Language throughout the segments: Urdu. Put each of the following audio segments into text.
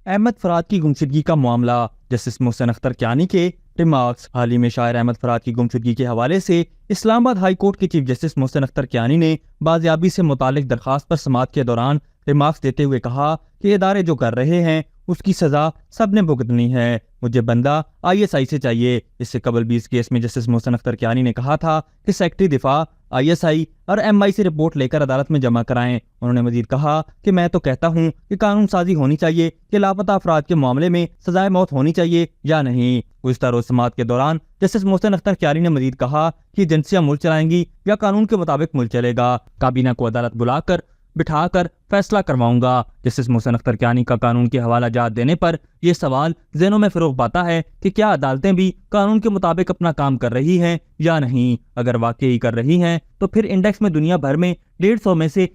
احمد فراد کی گمشدگی کا معاملہ، جسٹس محسن اختر کیانی کے ریمارکس۔ حال ہی میں شاعر احمد فراد کی گمشدگی کے حوالے سے اسلام آباد ہائی کورٹ کے چیف جسٹس محسن اختر کیانی نے بازیابی سے متعلق درخواست پر سماعت کے دوران ریمارکس دیتے ہوئے کہا کہ ادارے جو کر رہے ہیں اس کی سزا سب نے بھگتنی ہے، مجھے بندہ ISI سے چاہیے۔ اس سے قبل بھی اس کیس میں جسٹس محسن اختر کیانی نے کہا تھا کہ سیکرٹری دفاع ISI اور MI سے رپورٹ لے کر عدالت میں جمع کرائیں۔ انہوں نے مزید کہا کہ میں تو کہتا ہوں کہ قانون سازی ہونی چاہیے کہ لاپتہ افراد کے معاملے میں سزائے موت ہونی چاہیے یا نہیں۔ گزشتہ روز سماعت کے دوران جسٹس محسن اختر کیانی نے مزید کہا کہ ایجنسیاں ملک چلائیں گی یا قانون کے مطابق ملک چلے گا، کابینہ کو عدالت بٹھا کر فیصلہ کرواؤں گا۔ جسٹس محسن اختر کیانی کا قانون کے حوالہ جات دینے پر یہ سوال ذہنوں میں فروغ پاتا ہے کہ کیا عدالتیں بھی قانون کے مطابق اپنا کام کر رہی ہیں یا نہیں۔ اگر واقعی کر رہی ہیں تو پھر انڈیکس میں دنیا بھر میں 150 میں سے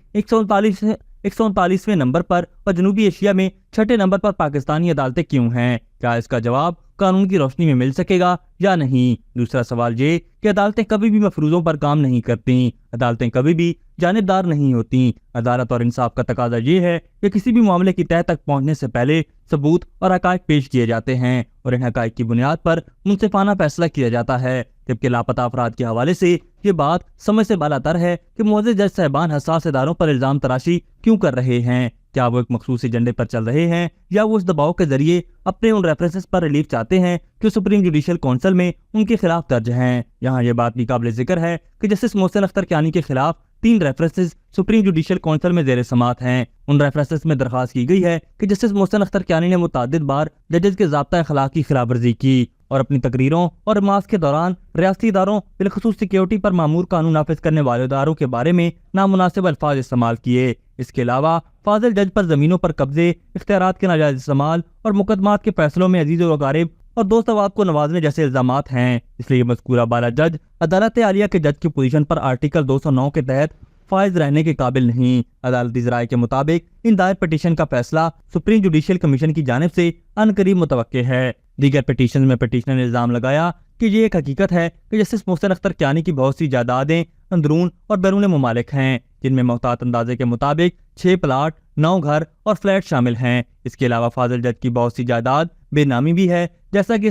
139ویں نمبر پر اور جنوبی ایشیا میں 6 نمبر پر پاکستانی عدالتیں کیوں ہیں؟ کیا اس کا جواب قانون کی روشنی میں مل سکے گا یا نہیں؟ دوسرا سوال یہ کہ عدالتیں کبھی بھی مفروضوں پر کام نہیں کرتی، عدالتیں کبھی بھی جانبدار نہیں ہوتی۔ عدالت اور انصاف کا تقاضا یہ ہے کہ کسی بھی معاملے کی تہہ تک پہنچنے سے پہلے ثبوت اور حقائق پیش کیے جاتے ہیں اور ان حقائق کی بنیاد پر منصفانہ فیصلہ کیا جاتا ہے، جبکہ لاپتہ افراد کے حوالے سے یہ بات سمجھ سے بالاتر ہے کہ معزز جج صاحبان حساس اداروں پر الزام تراشی کیوں کر رہے ہیں۔ کیا وہ ایک مخصوص ایجنڈے پر چل رہے ہیں یا وہ اس دباؤ کے ذریعے اپنے ان ریفرنسز پر ریلیف چاہتے ہیں جو سپریم جوڈیشل کونسل میں ان کے خلاف درج ہیں؟ یہاں یہ بات بھی قابل ذکر ہے کہ جسٹس محسن اختر کیانی کے خلاف 3 ریفرنسز سپریم جوڈیشل کونسل میں زیر سماعت ہیں۔ ان ریفرنسز میں درخواست کی گئی ہے کہ جسٹس محسن اختر کیانی نے متعدد بار ججز کے ضابطہ اخلاق کی خلاف ورزی کی اور اپنی تقریروں اور ریمارکس کے دوران ریاستی اداروں بالخصوص سیکیورٹی پر مامور قانون نافذ کرنے والے اداروں کے بارے میں نامناسب الفاظ استعمال کیے۔ اس کے علاوہ فاضل جج پر زمینوں پر قبضے، اختیارات کے ناجائز استعمال اور مقدمات کے فیصلوں میں عزیز و اقارب اور دوست احباب کو نوازنے جیسے الزامات ہیں۔ اس لیے مذکورہ بالا جج عدالت عالیہ کے جج کی پوزیشن پر آرٹیکل 209 کے تحت فائز رہنے کے قابل نہیں۔ عدالتی ذرائع کے مطابق ان دائر پٹیشن کا فیصلہ سپریم جوڈیشل کمیشن کی جانب سے عنقریب متوقع ہے۔ دیگر پٹیشن میں پٹیشنر نے الزام لگایا کہ یہ ایک حقیقت ہے کہ جسٹس محسن اختر کیانی کی بہت سی جائیدادیں اندرون اور بیرون ممالک ہیں، جن میں محتاط اندازے کے مطابق 6 پلاٹ، 9 گھر اور فلیٹ شامل ہیں۔ اس کے علاوہ فاضل جج کی بہت سی جائیداد بے نامی بھی ہے، جیسا کہ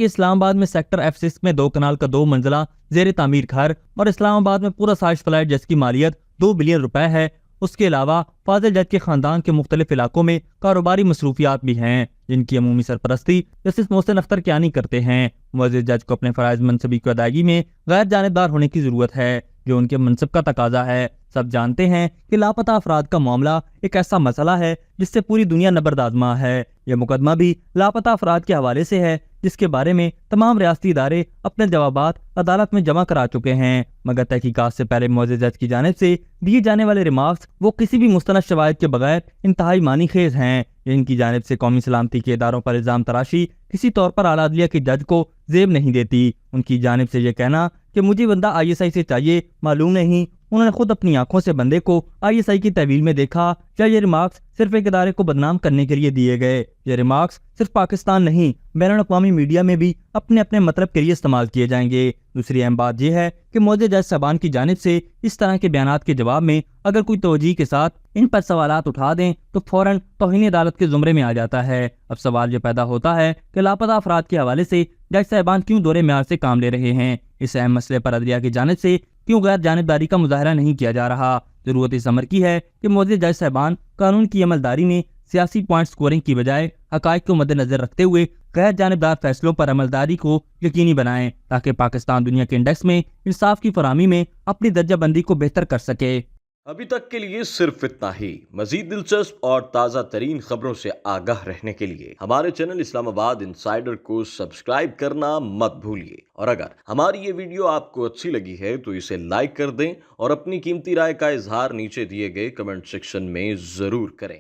اسلام آباد میں سیکٹر F6 میں 2 کنال کا 2 منزلہ زیر تعمیر گھر اور اسلام آباد میں پورا سائز فلیٹ جس کی مالیت 2 بلین روپے ہے۔ اس کے علاوہ فاضل جج کے خاندان کے مختلف علاقوں میں کاروباری مصروفیات بھی ہیں جن کی عمومی سرپرستی جسٹس محسن اختر کیانی کرتے ہیں۔ معزز جج کو اپنے فرائض منصبی کی ادائیگی میں غیر جانبدار ہونے کی ضرورت ہے جو ان کے منصب کا تقاضا ہے۔ سب جانتے ہیں کہ لاپتہ افراد کا معاملہ ایک ایسا مسئلہ ہے جس سے پوری دنیا نبردآزما ہے۔ یہ مقدمہ بھی لاپتہ افراد کے حوالے سے ہے جس کے بارے میں تمام ریاستی ادارے اپنے جوابات عدالت میں جمع کرا چکے ہیں، مگر تحقیقات سے پہلے معزز جج کی جانب سے دیے جانے والے ریمارکس وہ کسی بھی مستند شواہد کے بغیر انتہائی معنی خیز ہیں۔ ان کی جانب سے قومی سلامتی کے اداروں پر الزام تراشی کسی طور پر اعلیٰ عدلیہ کے جج کو زیب نہیں دیتی۔ ان کی جانب سے یہ کہنا کہ مجھے بندہ ISI سے چاہیے معلوم نہیں انہوں نے خود اپنی آنکھوں سے بندے کو ISI کی تحویل میں دیکھا یا یہ ریمارکس صرف ایک ادارے کو بدنام کرنے کے لیے دیے گئے۔ یہ ریمارکس صرف پاکستان نہیں بین الاقوامی میڈیا میں بھی اپنے اپنے مطلب کے لیے استعمال کیے جائیں گے۔ دوسری اہم بات یہ ہے کہ معزز جج صاحبان کی جانب سے اس طرح کے بیانات کے جواب میں اگر کوئی توجیہ کے ساتھ ان پر سوالات اٹھا دیں تو فوراً توہین عدالت کے زمرے میں آ جاتا ہے۔ اب سوال یہ پیدا ہوتا ہے کہ لاپتہ افراد کے حوالے سے جج صاحبان کیوں دورے معیار سے کام لے رہے ہیں؟ اس اہم مسئلے پر عدلیہ کی جانب سے کیوں غیر جانبداری کا مظاہرہ نہیں کیا جا رہا؟ ضرورت اس امر کی ہے کہ معزز جج صاحبان قانون کی عملداری میں سیاسی پوائنٹ سکورنگ کی بجائے حقائق کو مد نظر رکھتے ہوئے غیر جانبدار فیصلوں پر عملداری کو یقینی بنائیں تاکہ پاکستان دنیا کے انڈیکس میں انصاف کی فراہمی میں اپنی درجہ بندی کو بہتر کر سکے۔ ابھی تک کے لیے صرف اتنا ہی۔ مزید دلچسپ اور تازہ ترین خبروں سے آگاہ رہنے کے لیے ہمارے چینل اسلام آباد انسائیڈر کو سبسکرائب کرنا مت بھولیے، اور اگر ہماری یہ ویڈیو آپ کو اچھی لگی ہے تو اسے لائک کر دیں اور اپنی قیمتی رائے کا اظہار نیچے دیے گئے کمنٹ سیکشن میں ضرور کریں۔